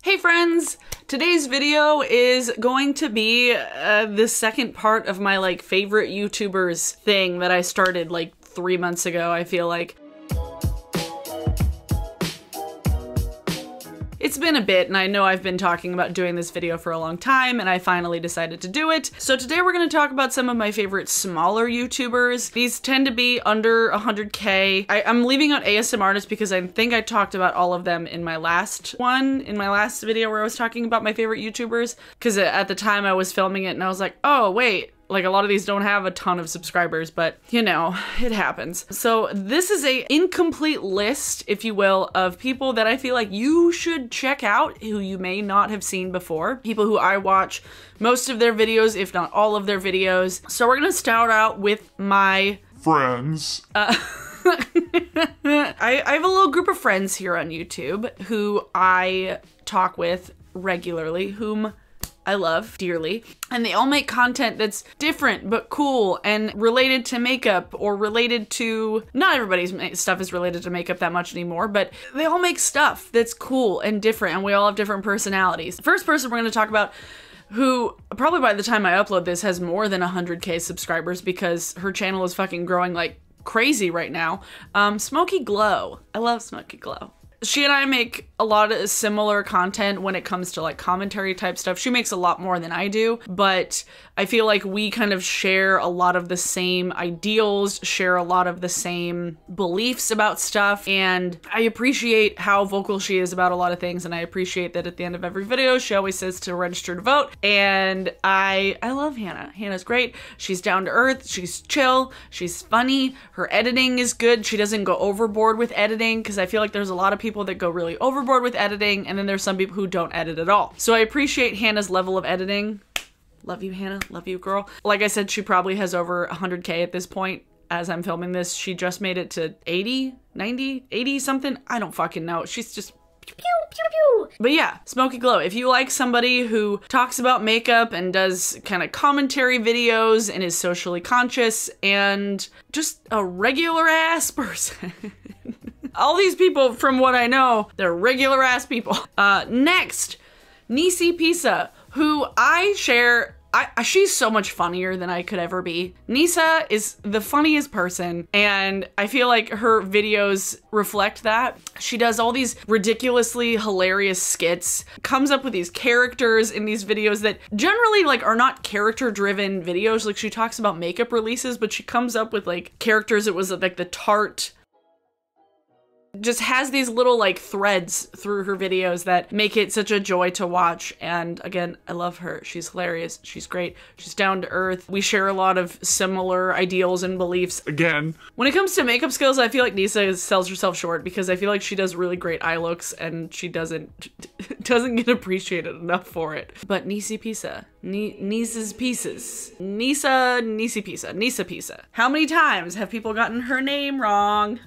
Hey friends! Today's video is going to be the second part of my favorite YouTubers thing that I started 3 months ago, I feel like. It's been a bit, and I know I've been talking about doing this video for a long time, and I finally decided to do it. So today we're going to talk about some of my favorite smaller YouTubers. These tend to be under 100K. I'm leaving out ASM artists because I think I talked about all of them in my last video where I was talking about my favorite YouTubers. Because at the time I was filming it and I was like, oh wait, a lot of these don't have a ton of subscribers, but you know, it happens. So this is a incomplete list, if you will, of people that I feel like you should check out who you may not have seen before. People who I watch most of their videos, if not all of their videos. So we're gonna start out with my friends. I have a little group of friends here on YouTube who I talk with regularly, whom I love dearly, and they all make content that's different but cool and related to makeup or related to, not everybody's stuff is related to makeup that much anymore, but they all make stuff that's cool and different, and we all have different personalities. The first person we're going to talk about, who probably by the time I upload this has more than 100K subscribers because her channel is fucking growing like crazy right now, Smokey Glow. I love Smokey Glow. She and I make a lot of similar content when it comes to commentary type stuff. She makes a lot more than I do, but I feel like we kind of share a lot of the same ideals, share a lot of the same beliefs about stuff, and I appreciate how vocal she is about a lot of things, and I appreciate that at the end of every video she always says to register to vote, and I love Hannah. Hannah's great. She's down to earth, she's chill, she's funny, her editing is good, she doesn't go overboard with editing, because I feel like there's a lot of people that go really overboard with editing, and then there's some people who don't edit at all. So I appreciate Hannah's level of editing. Love you, Hannah. Love you, girl. Like I said, she probably has over 100K at this point as I'm filming this. She just made it to 80, 90, 80 something. I don't fucking know. She's just pew, pew, pew, pew. But yeah, Smokey Glow. If you like somebody who talks about makeup and does kind of commentary videos and is socially conscious and just a regular ass person. All these people, from what I know, they're regular ass people. Next, NiecyPiazza, who I share. She's so much funnier than I could ever be. Nisa is the funniest person, and I feel like her videos reflect that. She does all these ridiculously hilarious skits, comes up with these characters in these videos that generally are not character-driven videos. She talks about makeup releases, but she comes up with characters. It was the Tarte. Just has these little threads through her videos that make it such a joy to watch. And again, I love her. She's hilarious. She's great. She's down to earth. We share a lot of similar ideals and beliefs. Again. When it comes to makeup skills, I feel like Nisa sells herself short because I feel like she does really great eye looks and she doesn't get appreciated enough for it. But NiecyPiazza. Nisa's Pieces. NiecyPiazza. How many times have people gotten her name wrong?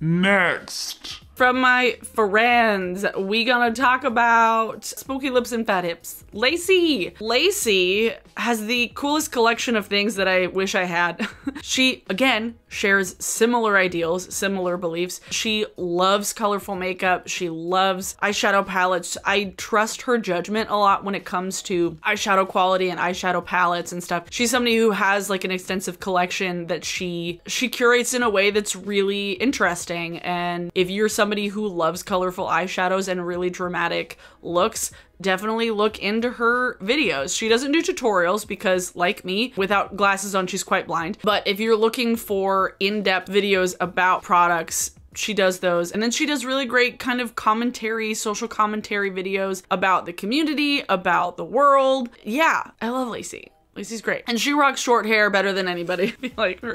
Next. From my friends, we gonna talk about Spooky Lips and Fat Hips. Laci. Laci has the coolest collection of things that I wish I had. She, again, shares similar ideals, similar beliefs. She loves colorful makeup. She loves eyeshadow palettes. I trust her judgment a lot when it comes to eyeshadow quality and eyeshadow palettes and stuff. She's somebody who has an extensive collection that she curates in a way that's really interesting. And if you're somebody who loves colorful eyeshadows and really dramatic looks, definitely look into her videos. She doesn't do tutorials because, like me, without glasses on, she's quite blind. But if you're looking for in-depth videos about products, she does those. And then she does really great kind of commentary, social commentary videos about the community, about the world. Yeah, I love Laci. Laci's great. And she rocks short hair better than anybody.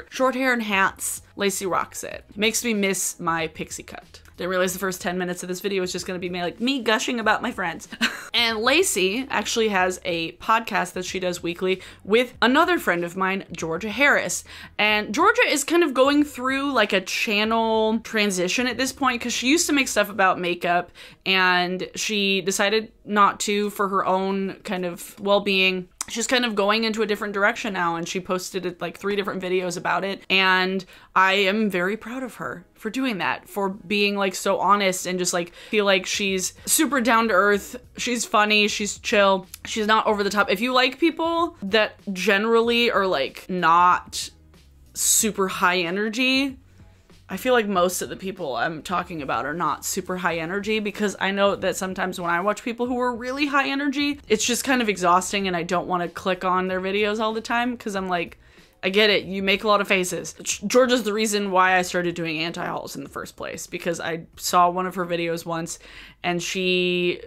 Short hair and hats. Laci rocks it. Makes me miss my pixie cut. Didn't realize the first 10 minutes of this video was just gonna be me gushing about my friends. And Laci actually has a podcast that she does weekly with another friend of mine, Georgia Harris. And Georgia is kind of going through a channel transition at this point because she used to make stuff about makeup and she decided not to for her own kind of well-being. she's kind of going into a different direction now, and she posted like 3 different videos about it, and I am very proud of her for doing that, for being like so honest and just like feel like she's super down to earth, she's funny, she's chill, she's not over the top. If you like people that generally are like not super high energy, I feel like most of the people I'm talking about are not super high energy, because I know that sometimes when I watch people who are really high energy, it's just kind of exhausting and I don't want to click on their videos all the time, because I'm like, I get it, you make a lot of faces. Georgia's the reason why I started doing anti-hauls in the first place, because I saw one of her videos once and she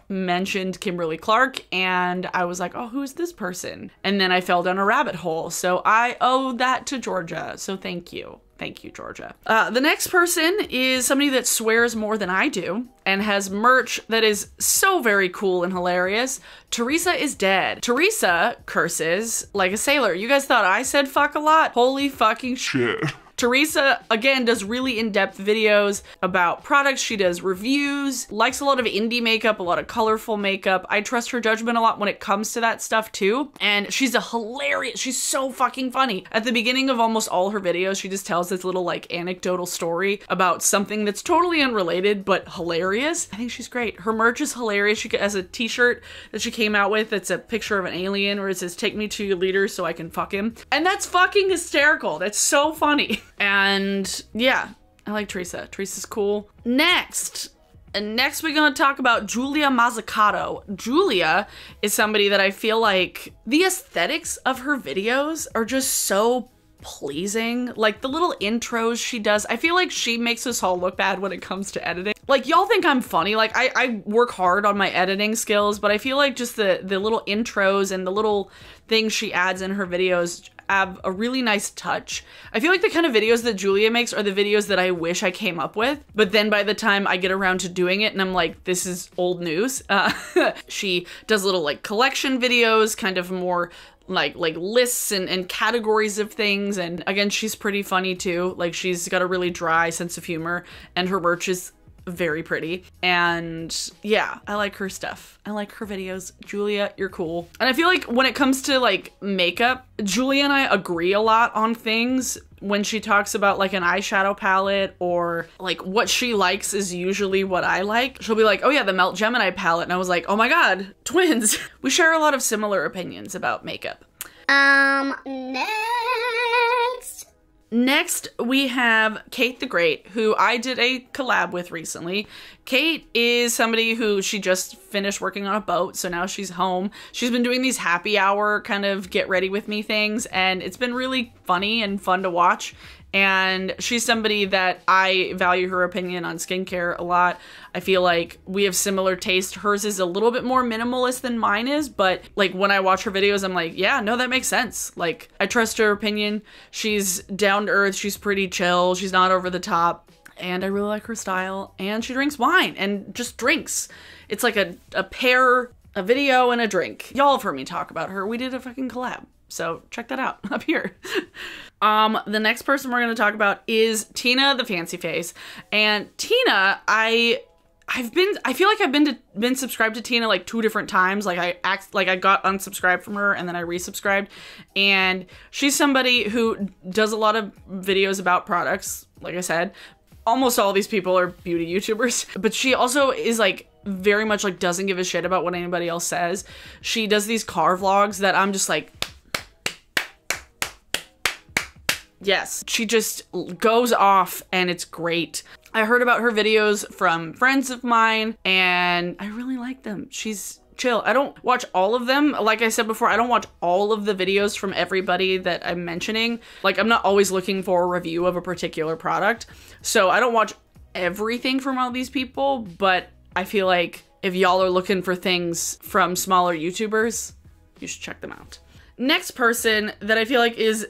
mentioned Kimberly Clark, and I was like, oh, who's this person? And then I fell down a rabbit hole. So I owe that to Georgia. So thank you. Thank you, Georgia. The next person is somebody that swears more than I do and has merch that is so very cool and hilarious. Theresa is dead. Theresa curses like a sailor. You guys thought I said fuck a lot? Holy fucking shit. Theresa, again, does really in-depth videos about products. She does reviews, likes a lot of indie makeup, a lot of colorful makeup. I trust her judgment a lot when it comes to that stuff too. And she's she's so fucking funny. At the beginning of almost all her videos, she just tells this little like anecdotal story about something that's totally unrelated but hilarious. I think she's great. Her merch is hilarious. She has a t-shirt that she came out with that's a picture of an alien where it says, "Take me to your leader so I can fuck him." And that's fucking hysterical. That's so funny. And yeah, I like Theresa. Theresa's cool. Next we're gonna talk about Julia Mazzucato. Julia is somebody that I feel like the aesthetics of her videos are just so pleasing. Like the little intros she does, I feel like she makes us all look bad when it comes to editing. Like, y'all think I'm funny. Like, I work hard on my editing skills, but I feel like just the little intros and the little things she adds in her videos have a really nice touch. I feel like the kind of videos that Julia makes are the videos that I wish I came up with, but then by the time I get around to doing it and I'm like, this is old news. She does little like collection videos, kind of more like lists and categories of things. And again, she's pretty funny too. Like, she's got a really dry sense of humor and her merch is very pretty. And yeah, I like her stuff. I like her videos. Julia, you're cool. And I feel like when it comes to like makeup, Julia and I agree a lot on things. When she talks about like an eyeshadow palette or like what she likes is usually what I like. She'll be like, oh yeah, the Melt Gemini palette. And I was like, oh my God, twins. We share a lot of similar opinions about makeup. Next, we have Kate the Great, who I did a collab with recently. Kate is somebody who she just finished working on a boat, so now she's home. She's been doing these happy hour kind of get ready with me things, and it's been really funny and fun to watch. And she's somebody that I value her opinion on skincare a lot. I feel like we have similar taste. Hers is a little bit more minimalist than mine is, but like when I watch her videos, I'm like, yeah, no, that makes sense. Like, I trust her opinion. She's down to earth. She's pretty chill. She's not over the top. And I really like her style. And she drinks wine and just drinks. It's like a pair, a video and a drink. Y'all have heard me talk about her. We did a fucking collab. So check that out up here. The next person we're going to talk about is Tina the Fancy Face. And Tina, I feel like I've been subscribed to Tina like 2 different times. Like I got unsubscribed from her and then I resubscribed. And she's somebody who does a lot of videos about products. Like I said, almost all these people are beauty YouTubers, but she also is like very much like doesn't give a shit about what anybody else says. She does these car vlogs that I'm just like, yes, she just goes off and it's great. I heard about her videos from friends of mine and I really like them. She's chill. I don't watch all of them. Like I said before, I don't watch all of the videos from everybody that I'm mentioning. Like, I'm not always looking for a review of a particular product. So I don't watch everything from all these people, but I feel like if y'all are looking for things from smaller YouTubers, you should check them out. Next person that I feel like is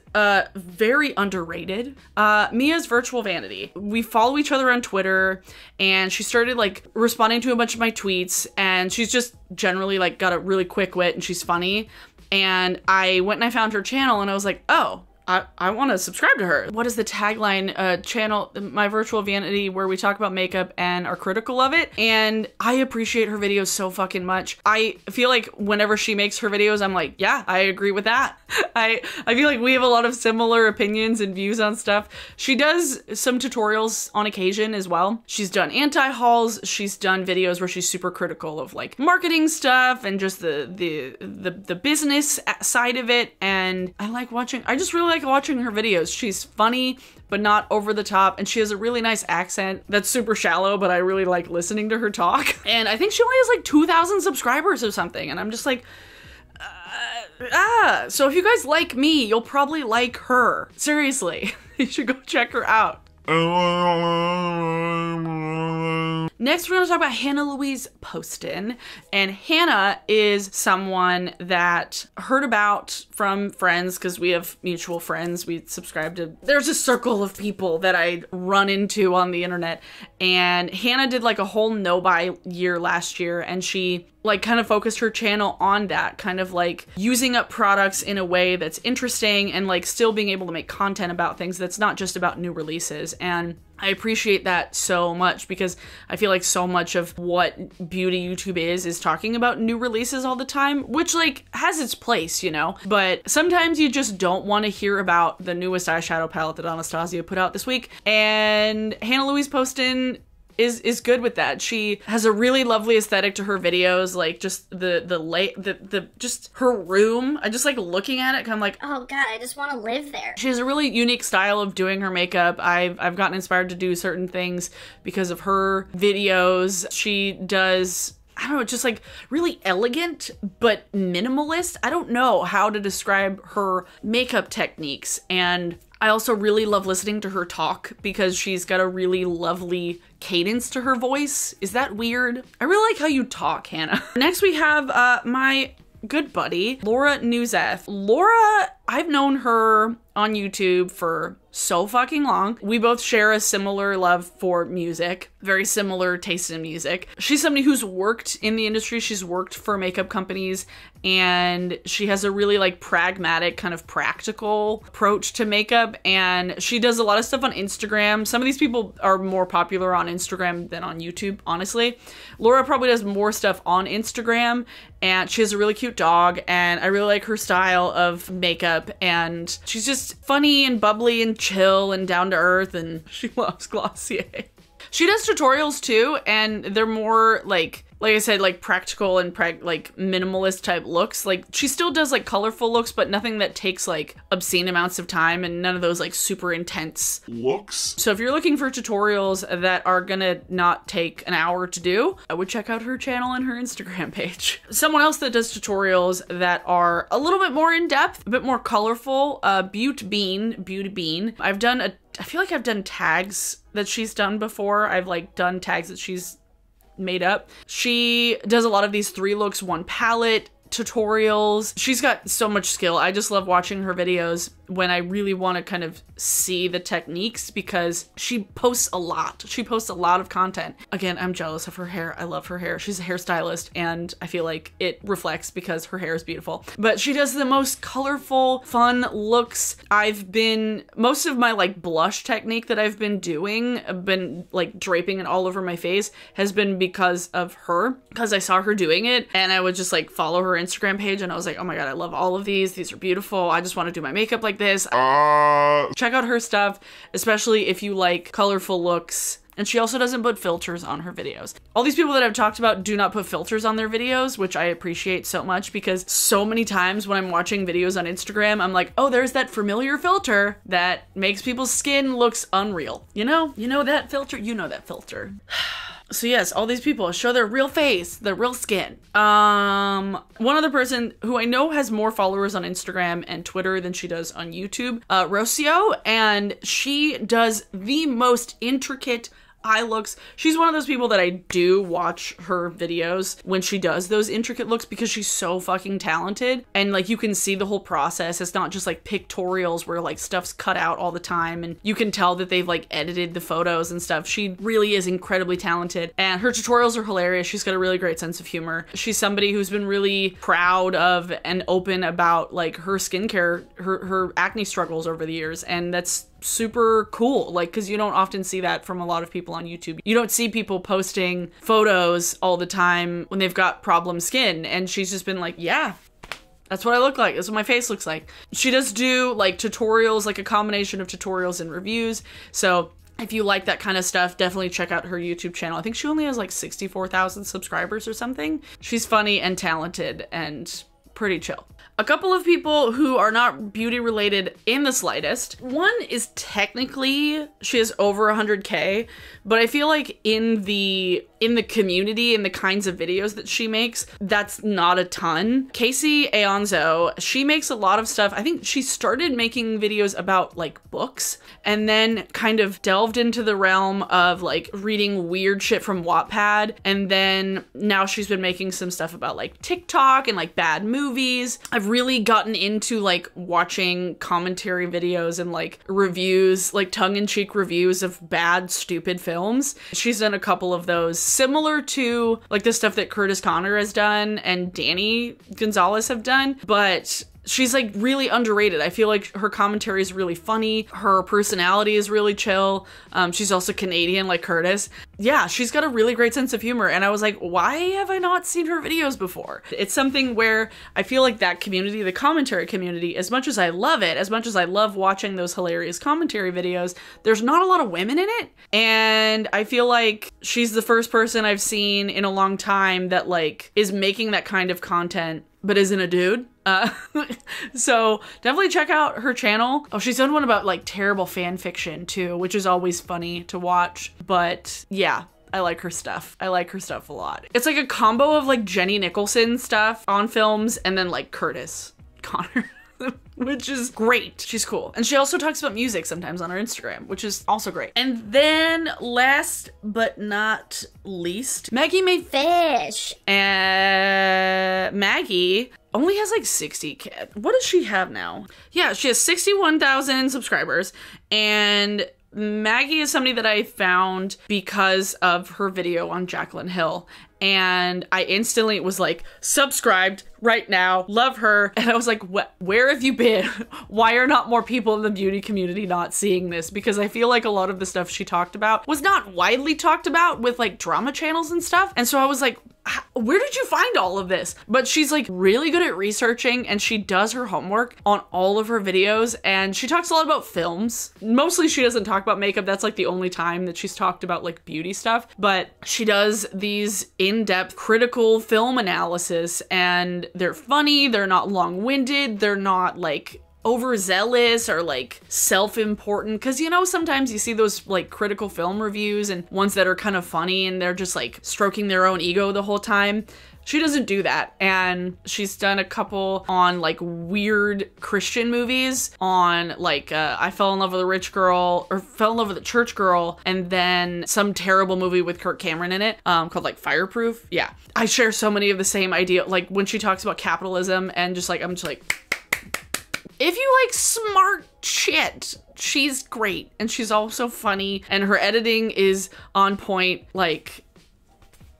very underrated, Mia's Virtual Vanity. We follow each other on Twitter and she started like responding to a bunch of my tweets and she's just generally like got a really quick wit and she's funny. And I went and I found her channel and I was like, oh, I want to subscribe to her. What is the tagline? Channel, My Virtual Vanity, where we talk about makeup and are critical of it. And I appreciate her videos so fucking much. I feel like whenever she makes her videos, I'm like, yeah, I agree with that. I feel like we have a lot of similar opinions and views on stuff. She does some tutorials on occasion as well. She's done anti-hauls. She's done videos where she's super critical of like marketing stuff and just the business side of it. And I just really like watching her videos. She's funny, but not over the top. And she has a really nice accent that's super shallow, but I really like listening to her talk. And I think she only has like 2,000 subscribers or something. And I'm just like, so if you guys like me, you'll probably like her. Seriously, you should go check her out. Next, we're going to talk about Hannah Louise Poston. And Hannah is someone that I heard about from friends because we have mutual friends. We subscribe to, there's a circle of people that I run into on the internet. And Hannah did like a whole no-buy year last year. And she like kind of focused her channel on that, kind of like using up products in a way that's interesting and like still being able to make content about things that's not just about new releases. And I appreciate that so much because I feel like so much of what beauty YouTube is talking about new releases all the time, which like has its place, you know, but sometimes you just don't want to hear about the newest eyeshadow palette that Anastasia put out this week. And Hannah Louise Poston is good with that. She has a really lovely aesthetic to her videos, like just just her room. I just like looking at it, I'm like, oh god, I just want to live there. She has a really unique style of doing her makeup. I've gotten inspired to do certain things because of her videos. She does, I don't know, just like really elegant but minimalist. I don't know how to describe her makeup techniques. And I also really love listening to her talk because she's got a really lovely cadence to her voice. Is that weird? I really like how you talk, Hannah. Next we have my good buddy, Laura Newzef. Laura, I've known her on YouTube for so fucking long. We both share a similar love for music, very similar taste in music. She's somebody who's worked in the industry. She's worked for makeup companies and she has a really like pragmatic kind of practical approach to makeup. And she does a lot of stuff on Instagram. Some of these people are more popular on Instagram than on YouTube, honestly. Laura probably does more stuff on Instagram and she has a really cute dog and I really like her style of makeup and she's just funny and bubbly and chill and down to earth and she loves Glossier. She does tutorials too and they're more like I said, like practical and like minimalist type looks. Like she still does like colorful looks, but nothing that takes like obscene amounts of time and none of those like super intense looks. So if you're looking for tutorials that are gonna not take an hour to do, I would check out her channel and her Instagram page. Someone else that does tutorials that are a little bit more in depth, a bit more colorful, Beauty Bean. I feel like I've done tags that she's done before. I've like done tags that she's made up. She does a lot of these 3 looks, 1 palette tutorials. She's got so much skill. I just love watching her videos when I really want to kind of see the techniques because she posts a lot. She posts a lot of content. Again, I'm jealous of her hair. I love her hair. She's a hairstylist and I feel like it reflects because her hair is beautiful. But she does the most colorful, fun looks. Most of my like blush technique that I've been doing, I've been like draping it all over my face has been because of her, because I saw her doing it and I would just like follow her Instagram page and I was like, oh my god, I love all of these. These are beautiful. I just want to do my makeup like this. Check out her stuff, especially if you like colorful looks. And she also doesn't put filters on her videos. All these people that I've talked about do not put filters on their videos, which I appreciate so much because so many times when I'm watching videos on Instagram, I'm like, oh, there's that familiar filter that makes people's skin looks unreal. You know that filter? You know that filter. So yes, all these people show their real face, their real skin. One other person who I know has more followers on Instagram and Twitter than she does on YouTube, Rocio, and she does the most intricate eye looks. She's one of those people that I do watch her videos when she does those intricate looks because she's so fucking talented. And like you can see the whole process. It's not just like pictorials where like stuff's cut out all the time and you can tell that they've like edited the photos and stuff. She really is incredibly talented and her tutorials are hilarious. She's got a really great sense of humor. She's somebody who's been really proud of and open about like her skincare, her acne struggles over the years, and that's super cool, like, because you don't often see that from a lot of people on YouTube. You don't see people posting photos all the time when they've got problem skin, and she's just been like, yeah, that's what I look like. That's what my face looks like. She does do like tutorials, like a combination of tutorials and reviews. So if you like that kind of stuff, definitely check out her YouTube channel. I think she only has like 64,000 subscribers or something. She's funny and talented and pretty chill. A couple of people who are not beauty related in the slightest. One is technically, she has over 100K, but I feel like in the community and the kinds of videos that she makes, that's not a ton. Casey Aonzo, she makes a lot of stuff. I think she started making videos about like books and then kind of delved into the realm of like reading weird shit from Wattpad. And then now she's been making some stuff about like TikTok and like bad movies. I've really gotten into like watching commentary videos and like reviews, like tongue-in-cheek reviews of bad, stupid films. She's done a couple of those, similar to like the stuff that Curtis Connor has done and Danny Gonzalez have done, but she's like really underrated. I feel like her commentary is really funny. Her personality is really chill. She's also Canadian like Curtis. Yeah, she's got a really great sense of humor. And I was like, why have I not seen her videos before? It's something where I feel like that community, the commentary community, as much as I love it, as much as I love watching those hilarious commentary videos, there's not a lot of women in it. And I feel like she's the first person I've seen in a long time that like is making that kind of content but isn't a dude. So definitely check out her channel. Oh, she's done one about like terrible fan fiction too, which is always funny to watch. But yeah, I like her stuff. I like her stuff a lot. It's like a combo of like Jenny Nicholson stuff on films and then like Curtis Connor. Which is great. She's cool. And she also talks about music sometimes on her Instagram, which is also great. And then last but not least, Maggie made Fish. And Maggie only has like 60K. What does she have now? Yeah, she has 61,000 subscribers, and Maggie is somebody that I found because of her video on Jaclyn Hill. And I instantly was like, subscribed right now, love her. And I was like, where have you been? Why are not more people in the beauty community not seeing this? Because I feel like a lot of the stuff she talked about was not widely talked about with like drama channels and stuff. And so I was like, where did you find all of this? But she's like really good at researching and she does her homework on all of her videos, and she talks a lot about films. Mostly she doesn't talk about makeup. That's like the only time that she's talked about like beauty stuff, but she does these in-depth critical film analysis, and they're funny, they're not long-winded, they're not like overzealous or like self-important, because you know sometimes you see those like critical film reviews and ones that are kind of funny and they're just like stroking their own ego the whole time. She doesn't do that, and she's done a couple on like weird Christian movies, on like I Fell in Love with a Rich Girl, or Fell in Love with a Church Girl, and then some terrible movie with Kirk Cameron in it called like Fireproof. Yeah, I share so many of the same idea, like when she talks about capitalism and just like I'm just like, if you like smart shit, she's great. And she's also funny, and her editing is on point. Like,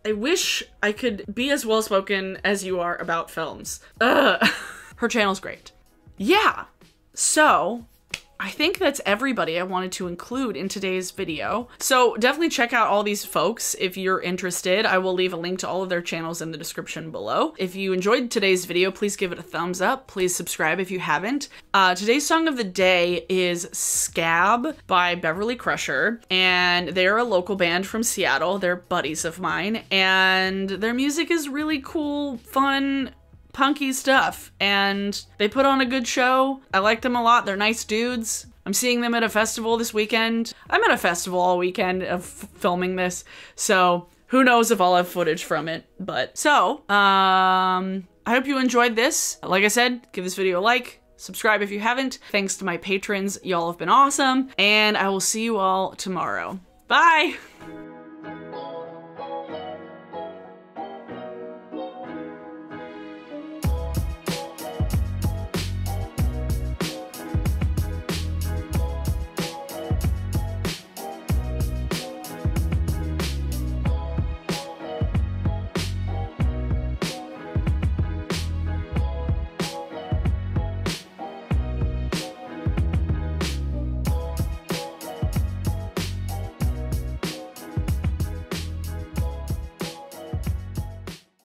I wish I could be as well-spoken as you are about films. Her channel's great. Yeah, so I think that's everybody I wanted to include in today's video. So definitely check out all these folks if you're interested. I will leave a link to all of their channels in the description below. If you enjoyed today's video, please give it a thumbs up. Please subscribe if you haven't. Today's song of the day is Scab by Beverly Crusher, and they're a local band from Seattle. They're buddies of mine, and their music is really cool, fun, punky stuff, and they put on a good show. I like them a lot. They're nice dudes. I'm seeing them at a festival this weekend. I'm at a festival all weekend of filming this, so who knows if I'll have footage from it. But so, I hope you enjoyed this. Like I said, give this video a like, subscribe if you haven't. Thanks to my patrons, y'all have been awesome, and I will see you all tomorrow. Bye!